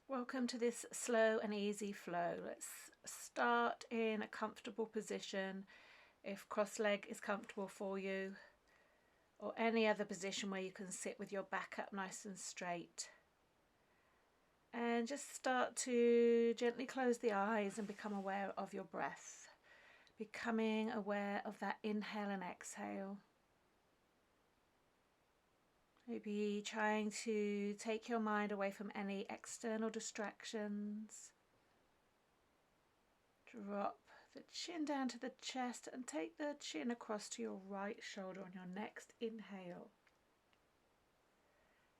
Welcome to this slow and easy flow. Let's start in a comfortable position. If cross leg is comfortable for you, or any other position where you can sit with your back up nice and straight. And just start to gently close the eyes and become aware of your breath. Becoming aware of that inhale and exhale. Maybe trying to take your mind away from any external distractions. Drop the chin down to the chest and take the chin across to your right shoulder on your next inhale.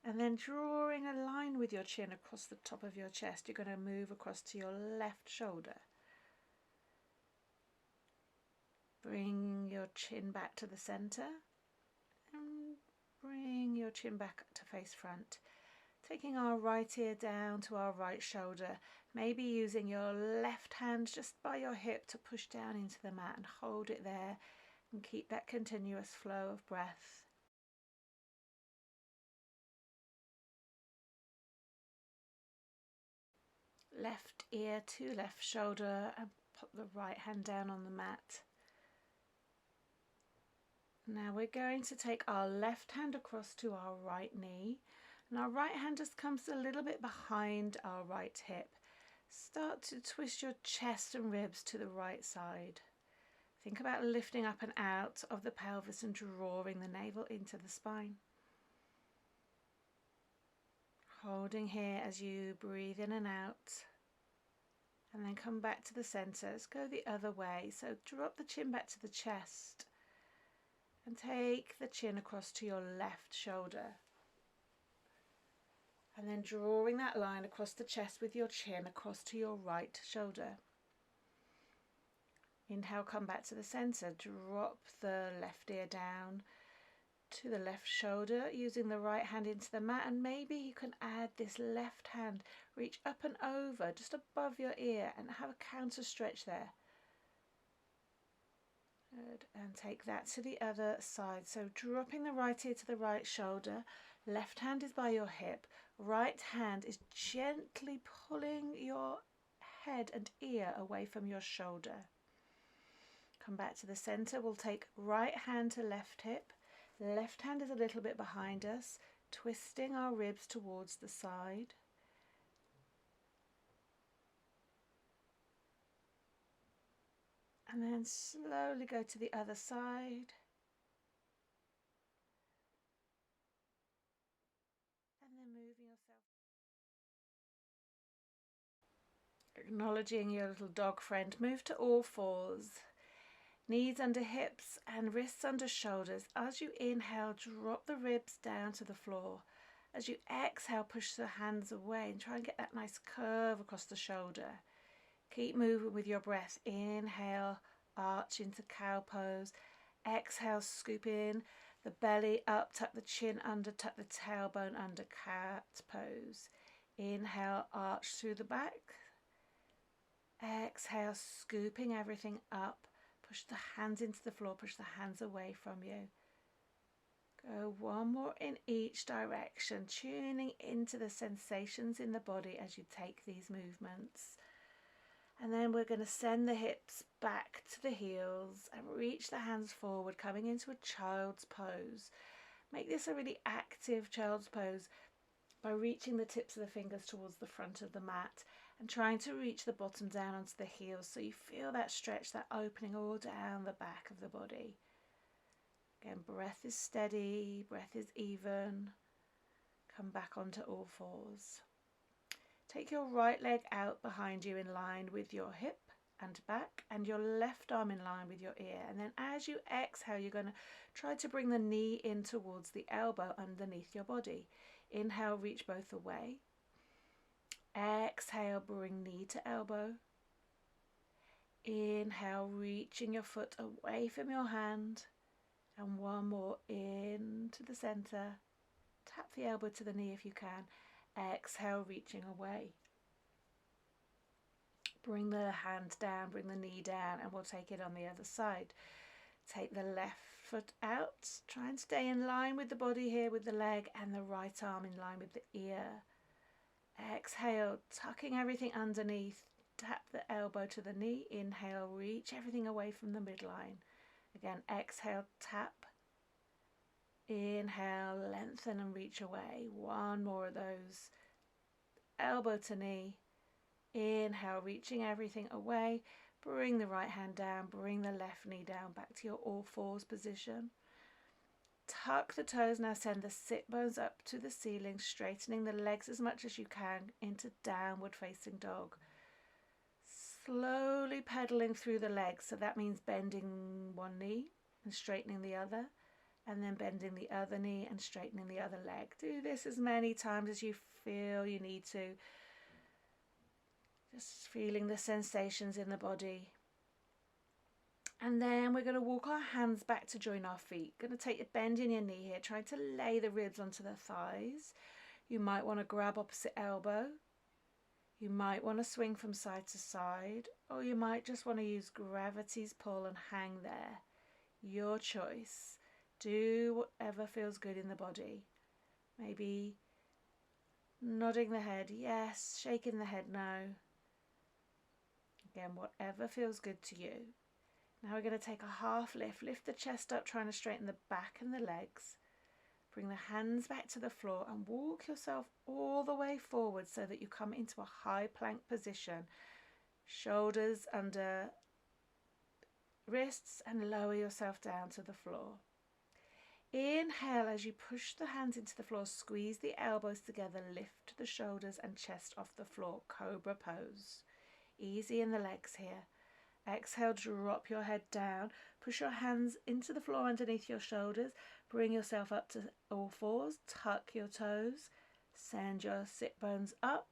And then drawing a line with your chin across the top of your chest, you're going to move across to your left shoulder. Bring your chin back to the center and bring your chin back to face front. Taking our right ear down to our right shoulder, maybe using your left hand just by your hip to push down into the mat and hold it there and keep that continuous flow of breath. Left ear to left shoulder and pop the right hand down on the mat. Now we're going to take our left hand across to our right knee, and our right hand just comes a little bit behind our right hip. Start to twist your chest and ribs to the right side. Think about lifting up and out of the pelvis and drawing the navel into the spine. Holding here as you breathe in and out. And then come back to the center. Let's go the other way. So drop the chin back to the chest. And take the chin across to your left shoulder. And then drawing that line across the chest with your chin across to your right shoulder. Inhale, come back to the center. Drop the left ear down to the left shoulder, using the right hand into the mat. And maybe you can add this left hand, reach up and over, just above your ear, and have a counter stretch there. Good. And take that to the other side. So dropping the right ear to the right shoulder, left hand is by your hip, right hand is gently pulling your head and ear away from your shoulder. Come back to the center. We'll take right hand to left hip, left hand is a little bit behind us, twisting our ribs towards the side. And then slowly go to the other side. And then moving yourself. Acknowledging your little dog friend, move to all fours. Knees under hips and wrists under shoulders. As you inhale, drop the ribs down to the floor. As you exhale, push the hands away and try and get that nice curve across the shoulder. Keep moving with your breath. Inhale, arch into cow pose. Exhale, scoop in the belly up, tuck the chin under, tuck the tailbone under, cat pose. Inhale, arch through the back. Exhale, scooping everything up. Push the hands into the floor, push the hands away from you. Go one more in each direction, tuning into the sensations in the body as you take these movements. And then we're going to send the hips back to the heels and reach the hands forward, coming into a child's pose. Make this a really active child's pose by reaching the tips of the fingers towards the front of the mat and trying to reach the bottom down onto the heels so you feel that stretch, that opening all down the back of the body. Again, breath is steady, breath is even. Come back onto all fours. Take your right leg out behind you in line with your hip and back, and your left arm in line with your ear. And then as you exhale, you're going to try to bring the knee in towards the elbow underneath your body. Inhale, reach both away. Exhale, bring knee to elbow. Inhale, reaching your foot away from your hand. And one more into the center. Tap the elbow to the knee if you can. Exhale, reaching away. Bring the hand down, bring the knee down, and we'll take it on the other side. Take the left foot out. Try and stay in line with the body here with the leg, and the right arm in line with the ear. Exhale, tucking everything underneath. Tap the elbow to the knee. Inhale, reach everything away from the midline. Again, exhale, tap. Inhale, lengthen and reach away. One more of those. Elbow to knee. Inhale, reaching everything away. Bring the right hand down. Bring the left knee down back to your all fours position. Tuck the toes. Now send the sit bones up to the ceiling, straightening the legs as much as you can into downward facing dog. Slowly pedaling through the legs. So that means bending one knee and straightening the other, and then bending the other knee and straightening the other leg. Do this as many times as you feel you need to. Just feeling the sensations in the body. And then we're going to walk our hands back to join our feet. Going to take your bend in your knee here, trying to lay the ribs onto the thighs. You might want to grab opposite elbow. You might want to swing from side to side, or you might just want to use gravity's pull and hang there. Your choice. Do whatever feels good in the body. Maybe nodding the head, yes. Shaking the head, no. Again, whatever feels good to you. Now we're going to take a half lift. Lift the chest up, trying to straighten the back and the legs. Bring the hands back to the floor and walk yourself all the way forward so that you come into a high plank position. Shoulders under wrists and lower yourself down to the floor. Inhale as you push the hands into the floor, squeeze the elbows together, lift the shoulders and chest off the floor, cobra pose. Easy in the legs here. Exhale, drop your head down, push your hands into the floor underneath your shoulders, bring yourself up to all fours, tuck your toes, send your sit bones up,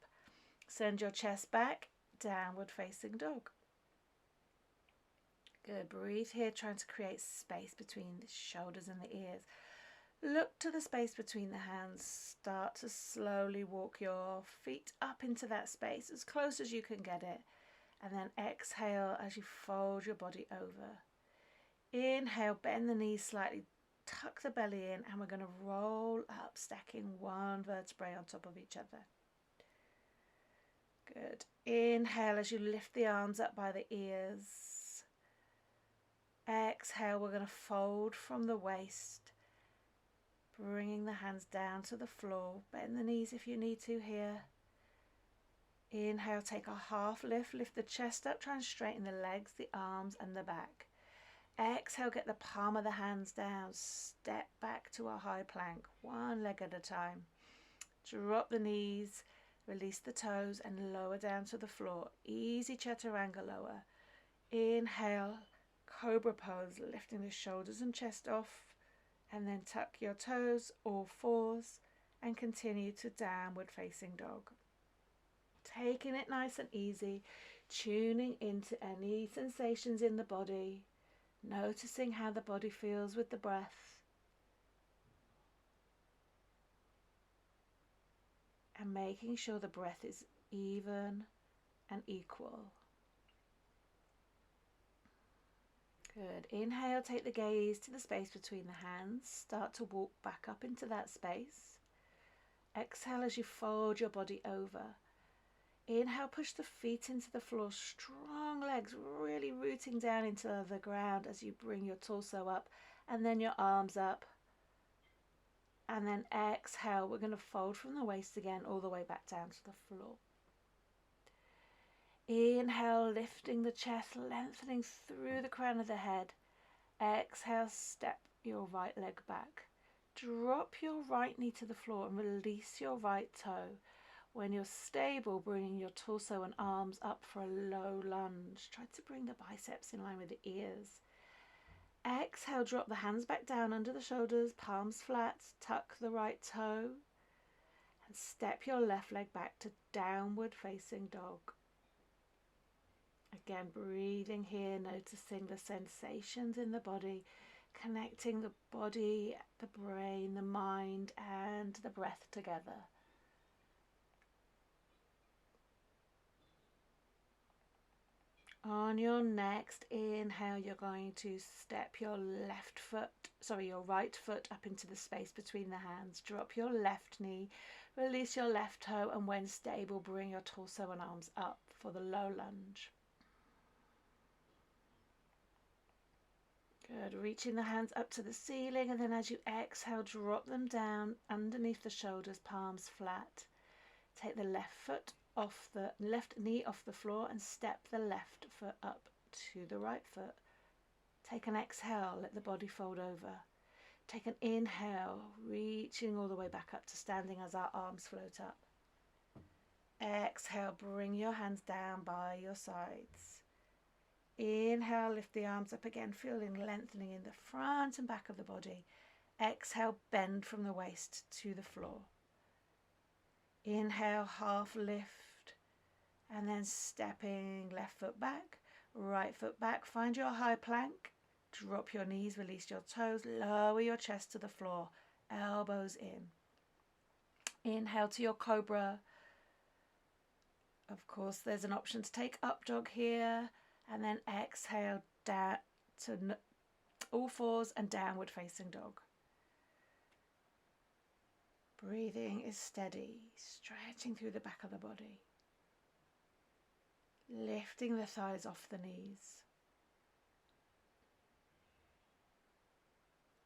send your chest back, downward facing dog. Good, breathe here, trying to create space between the shoulders and the ears. Look to the space between the hands. Start to slowly walk your feet up into that space as close as you can get it. And then exhale as you fold your body over. Inhale, bend the knees slightly, tuck the belly in, and we're going to roll up, stacking one vertebrae on top of each other. Good. Inhale as you lift the arms up by the ears. Exhale, we're going to fold from the waist, bringing the hands down to the floor. Bend the knees if you need to here. Inhale, take a half lift, lift the chest up, try and straighten the legs, the arms and the back. Exhale, get the palm of the hands down, step back to a high plank, one leg at a time. Drop the knees, release the toes and lower down to the floor. Easy chaturanga lower. Inhale, cobra pose, lifting the shoulders and chest off, and then tuck your toes, all fours, and continue to downward facing dog. Taking it nice and easy, tuning into any sensations in the body, noticing how the body feels with the breath, and making sure the breath is even and equal. Good. Inhale, take the gaze to the space between the hands. Start to walk back up into that space. Exhale as you fold your body over. Inhale, push the feet into the floor, strong legs really rooting down into the ground as you bring your torso up and then your arms up. And then exhale, we're going to fold from the waist again all the way back down to the floor. Inhale, lifting the chest, lengthening through the crown of the head. Exhale, step your right leg back. Drop your right knee to the floor and release your right toe. When you're stable, bringing your torso and arms up for a low lunge. Try to bring the biceps in line with the ears. Exhale, drop the hands back down under the shoulders, palms flat, tuck the right toe, and step your left leg back to downward facing dog. Again, breathing here, noticing the sensations in the body, connecting the body, the brain, the mind, and the breath together. On your next inhale, you're going to step your right foot up into the space between the hands. Drop your left knee, Release your left toe, and when stable, bring your torso and arms up for the low lunge. Good. Reaching the hands up to the ceiling, and then as you exhale, drop them down underneath the shoulders, palms flat. Take the left knee off the floor and step the left foot up to the right foot. Take an exhale, let the body fold over. Take an inhale, reaching all the way back up to standing as our arms float up. Exhale, bring your hands down by your sides. Inhale, lift the arms up again, feeling lengthening in the front and back of the body. Exhale, bend from the waist to the floor. Inhale, half lift, and then stepping left foot back, right foot back. Find your high plank. Drop your knees, release your toes, lower your chest to the floor, elbows in. Inhale to your cobra. Of course, there's an option to take up dog here, and then exhale down to all fours and downward facing dog. Breathing is steady, stretching through the back of the body. Lifting the thighs off the knees.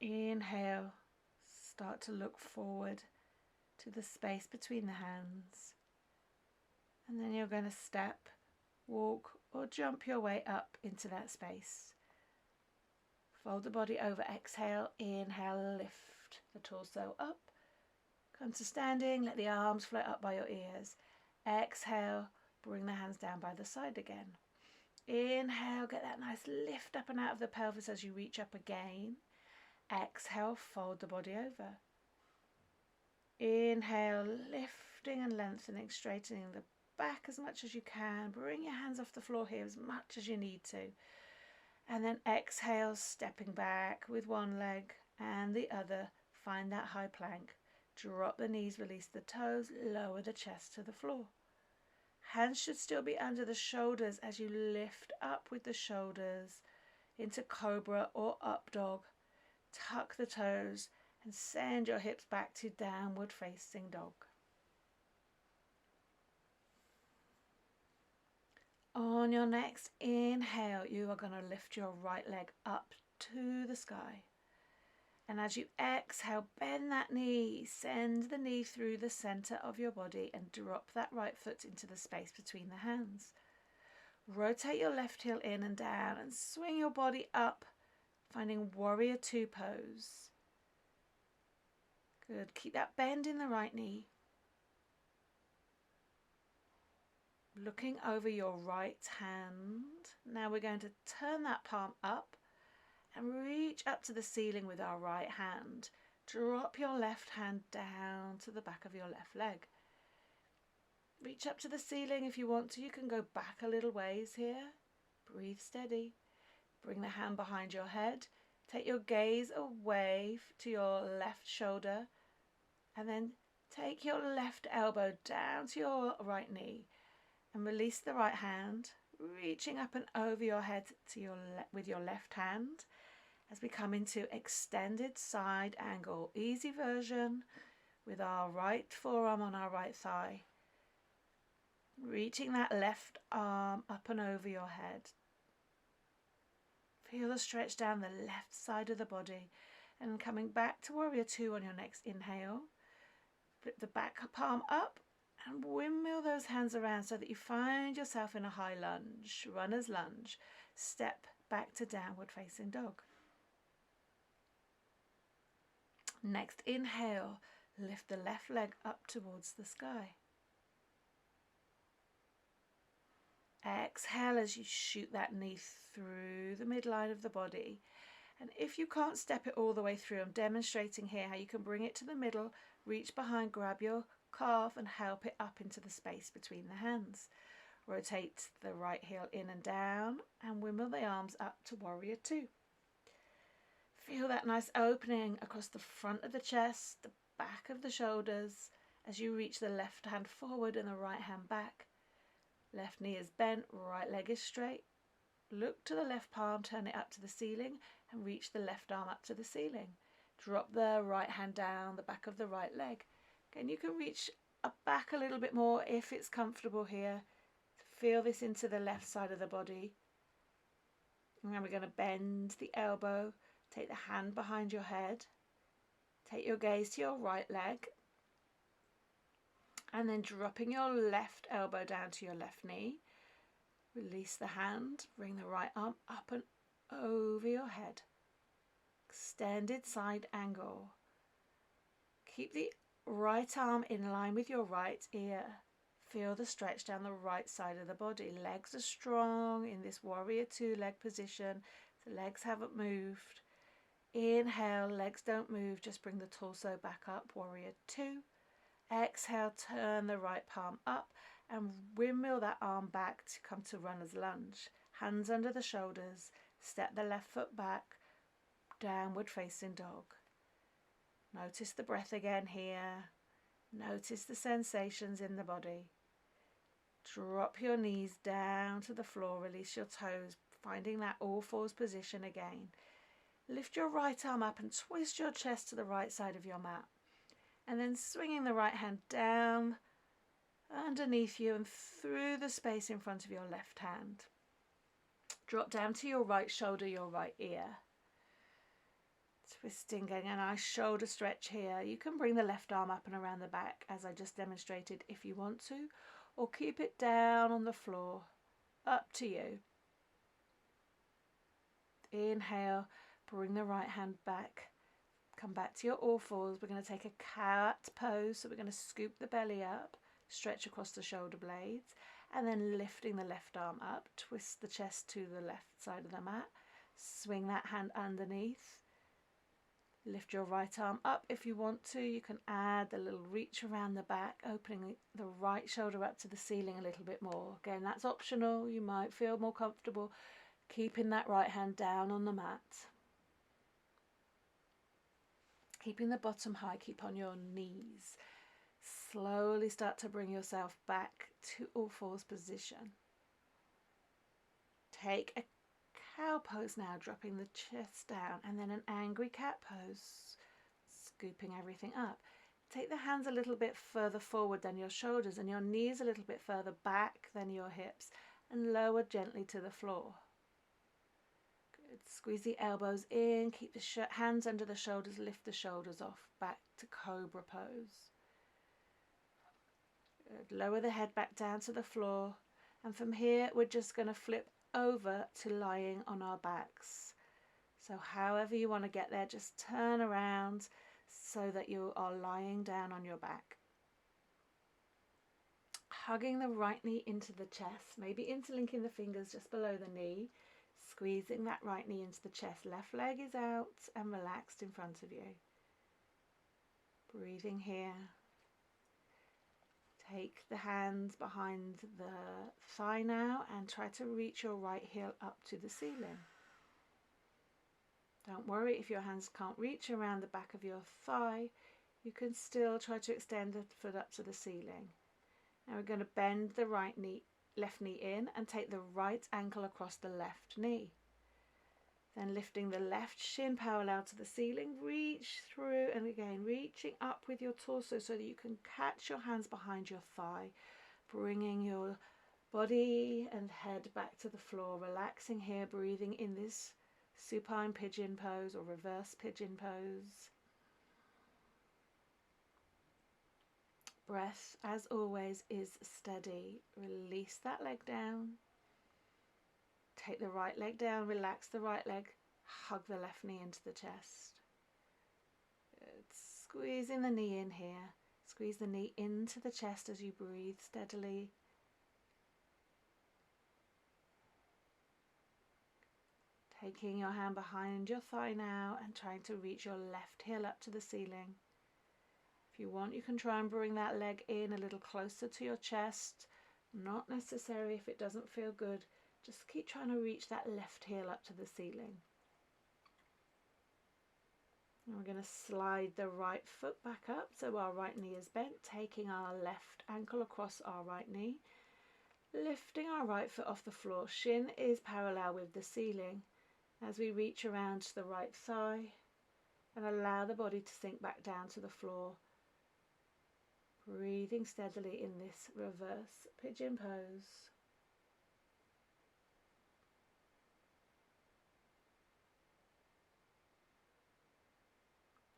Inhale, start to look forward to the space between the hands. And then you're going to step, walk, or jump your way up into that space. Fold the body over, exhale, inhale, lift the torso up. Come to standing, let the arms float up by your ears. Exhale, bring the hands down by the side again. Inhale, get that nice lift up and out of the pelvis as you reach up again. Exhale, fold the body over. Inhale, lifting and lengthening, straightening the back as much as you can. Bring your hands off the floor here as much as you need to. And then exhale, stepping back with one leg and the other. Find that high plank. Drop the knees, release the toes, lower the chest to the floor. Hands should still be under the shoulders as you lift up with the shoulders into cobra or up dog. Tuck the toes and send your hips back to downward facing dog. On your next inhale, you are going to lift your right leg up to the sky. And as you exhale, bend that knee, send the knee through the center of your body and drop that right foot into the space between the hands. Rotate your left heel in and down and swing your body up, finding warrior two pose. Good. Keep that bend in the right knee. Looking over your right hand. Now we're going to turn that palm up and reach up to the ceiling with our right hand. Drop your left hand down to the back of your left leg. Reach up to the ceiling if you want to. You can go back a little ways here. Breathe steady. Bring the hand behind your head. Take your gaze away to your left shoulder. And then take your left elbow down to your right knee. And release the right hand, reaching up and over your head to with your left hand as we come into extended side angle. Easy version with our right forearm on our right thigh. Reaching that left arm up and over your head. Feel the stretch down the left side of the body and coming back to warrior two on your next inhale. Flip the back palm up and windmill those hands around so that you find yourself in a high lunge, runner's lunge. Step back to downward facing dog. Next inhale, lift the left leg up towards the sky. Exhale as you shoot that knee through the midline of the body. And if you can't step it all the way through, I'm demonstrating here how you can bring it to the middle, reach behind, grab your calf and help it up into the space between the hands. Rotate the right heel in and down and windmill the arms up to warrior two. Feel that nice opening across the front of the chest, the back of the shoulders as you reach the left hand forward and the right hand back. Left knee is bent, right leg is straight. Look to the left palm, turn it up to the ceiling and reach the left arm up to the ceiling. Drop the right hand down the back of the right leg. Again, you can reach back a little bit more if it's comfortable here. Feel this into the left side of the body. And then we're going to bend the elbow, take the hand behind your head, take your gaze to your right leg, and then dropping your left elbow down to your left knee. Release the hand, bring the right arm up and over your head. Extended side angle. Keep the right arm in line with your right ear. Feel the stretch down the right side of the body. Legs are strong in this warrior two leg position. The legs haven't moved. Inhale, legs don't move, just bring the torso back up, warrior two. Exhale, turn the right palm up and windmill that arm back to come to runner's lunge. Hands under the shoulders, step the left foot back, downward facing dog. Notice the breath again here. Notice the sensations in the body. Drop your knees down to the floor, release your toes, finding that all fours position again. Lift your right arm up and twist your chest to the right side of your mat. And then swinging the right hand down underneath you and through the space in front of your left hand. Drop down to your right shoulder, your right ear. Twisting, getting a nice shoulder stretch here. You can bring the left arm up and around the back as I just demonstrated if you want to, or keep it down on the floor. Up to you. Inhale, bring the right hand back. Come back to your all fours. We're going to take a cat pose. So we're going to scoop the belly up, stretch across the shoulder blades, and then lifting the left arm up, twist the chest to the left side of the mat, swing that hand underneath. Lift your right arm up if you want to. You can add a little reach around the back, opening the right shoulder up to the ceiling a little bit more. Again, that's optional. You might feel more comfortable keeping that right hand down on the mat. Keeping the bottom high, keep on your knees. Slowly start to bring yourself back to all fours position. Take a cow pose now, dropping the chest down, and then an angry cat pose, scooping everything up. Take the hands a little bit further forward than your shoulders and your knees a little bit further back than your hips, and lower gently to the floor. Good. Squeeze the elbows in, keep the hands under the shoulders, lift the shoulders off, back to cobra pose. Good. Lower the head back down to the floor, and from here we're just going to flip over to lying on our backs. So however you want to get there, just turn around so that you are lying down on your back. Hugging the right knee into the chest, maybe interlinking the fingers just below the knee, squeezing that right knee into the chest. Left leg is out and relaxed in front of you. Breathing here. Take the hands behind the thigh now and try to reach your right heel up to the ceiling. Don't worry if your hands can't reach around the back of your thigh. You can still try to extend the foot up to the ceiling. Now we're going to bend the left knee in and take the right ankle across the left knee. Then lifting the left shin parallel to the ceiling, reach through and again reaching up with your torso so that you can catch your hands behind your thigh, bringing your body and head back to the floor, relaxing here, breathing in this supine pigeon pose or reverse pigeon pose. Breath, as always, is steady. Release that leg down. Take the right leg down, relax the right leg, hug the left knee into the chest. Good. Squeezing the knee in here. Squeeze the knee into the chest as you breathe steadily. Taking your hand behind your thigh now and trying to reach your left heel up to the ceiling. If you want, you can try and bring that leg in a little closer to your chest. Not necessary if it doesn't feel good. Just keep trying to reach that left heel up to the ceiling. And we're going to slide the right foot back up so our right knee is bent, taking our left ankle across our right knee, lifting our right foot off the floor. Shin is parallel with the ceiling as we reach around to the right thigh and allow the body to sink back down to the floor. Breathing steadily in this reverse pigeon pose.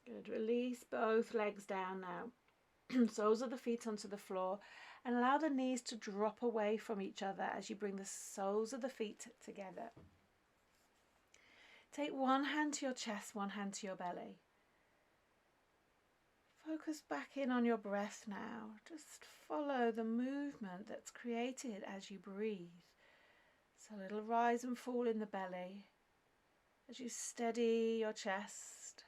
Good. Release both legs down now. Soles of the feet onto the floor, and allow the knees to drop away from each other as you bring the soles of the feet together. Take one hand to your chest, one hand to your belly. Focus back in on your breath now. Just follow the movement that's created as you breathe. So a little rise and fall in the belly as you steady your chest.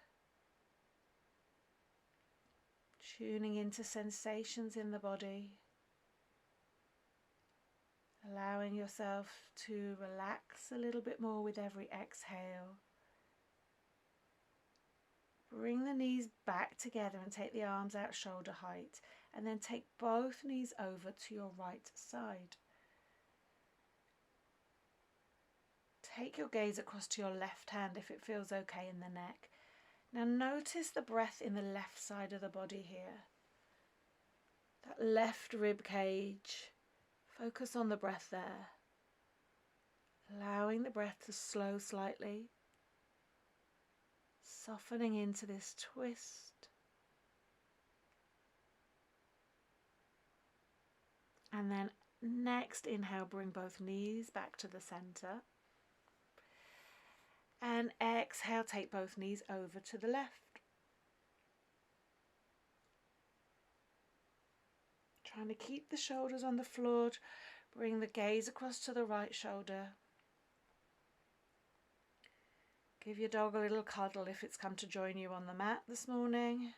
Tuning into sensations in the body. Allowing yourself to relax a little bit more with every exhale. Bring the knees back together and take the arms out shoulder height, and then take both knees over to your right side. Take your gaze across to your left hand if it feels okay in the neck. Now notice the breath in the left side of the body here. That left rib cage. Focus on the breath there. Allowing the breath to slow slightly. Softening into this twist. And then next inhale, bring both knees back to the center. And exhale, take both knees over to the left. Trying to keep the shoulders on the floor. Bring the gaze across to the right shoulder. Give your dog a little cuddle if it's come to join you on the mat this morning.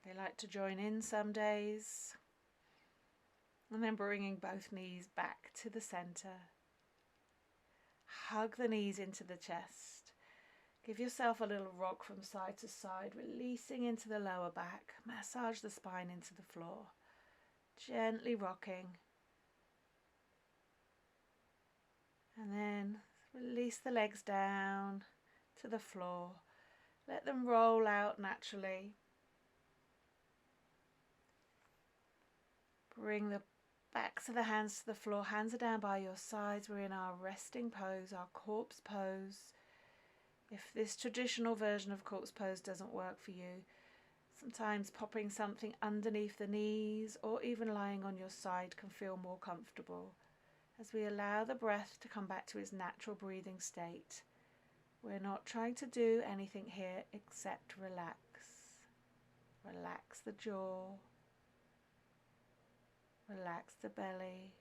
They like to join in some days. And then bringing both knees back to the center. Hug the knees into the chest. Give yourself a little rock from side to side, releasing into the lower back. Massage the spine into the floor. Gently rocking. And then release the legs down to the floor. Let them roll out naturally. Bring the backs of the hands to the floor. Hands are down by your sides. We're in our resting pose, our corpse pose. If this traditional version of corpse pose doesn't work for you, sometimes popping something underneath the knees or even lying on your side can feel more comfortable. As we allow the breath to come back to its natural breathing state. We're not trying to do anything here except relax. Relax the jaw. Relax the belly.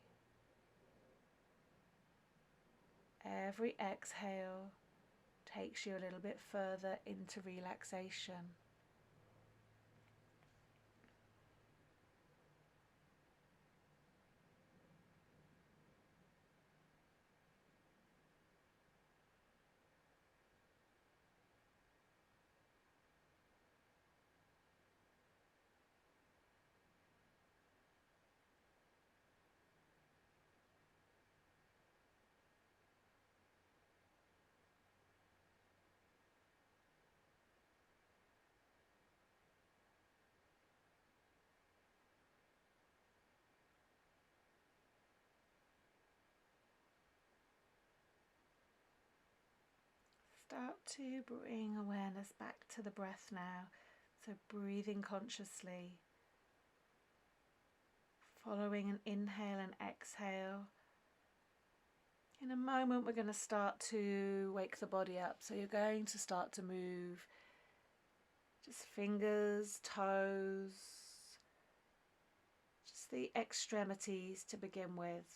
Every exhale takes you a little bit further into relaxation. Start to bring awareness back to the breath now. So breathing consciously, following an inhale and exhale. In a moment we're going to start to wake the body up. So you're going to start to move just fingers, toes, just the extremities to begin with.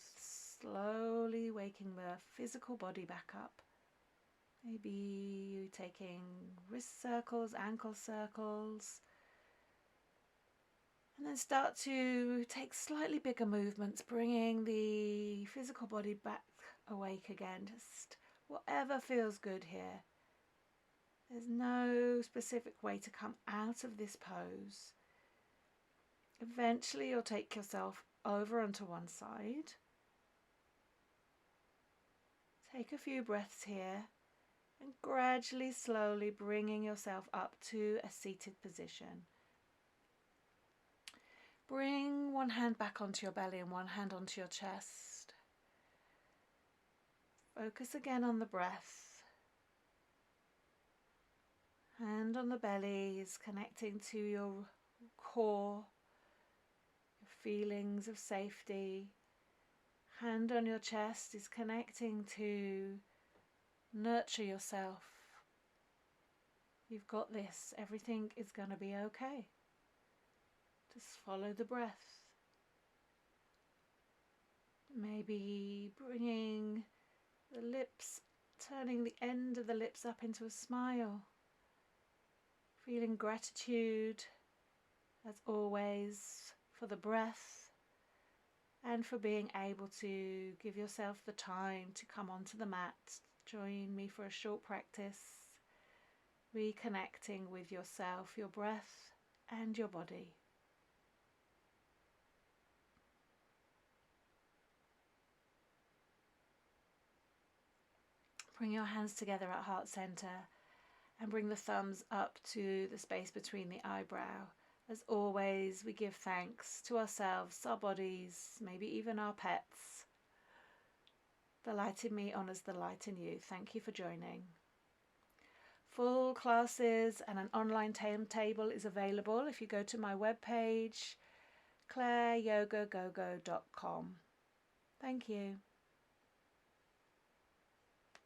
Slowly waking the physical body back up. Maybe you taking wrist circles, ankle circles. And then start to take slightly bigger movements, bringing the physical body back awake again. Just whatever feels good here. There's no specific way to come out of this pose. Eventually you'll take yourself over onto one side. Take a few breaths here. And gradually, slowly bringing yourself up to a seated position. Bring one hand back onto your belly and one hand onto your chest. Focus again on the breath. Hand on the belly is connecting to your core, your feelings of safety. Hand on your chest is connecting to nurture yourself. You've got this. Everything is going to be okay. Just follow the breath. Maybe bringing the lips, turning the end of the lips up into a smile. Feeling gratitude, as always, for the breath and for being able to give yourself the time to come onto the mat. Join me for a short practice, reconnecting with yourself, your breath and your body. Bring your hands together at heart center and bring the thumbs up to the space between the eyebrow. As always, we give thanks to ourselves, our bodies, maybe even our pets. The light in me honors the light in you. Thank you for joining. Full classes and an online timetable is available if you go to my webpage, claireyogagogo.com. Thank you.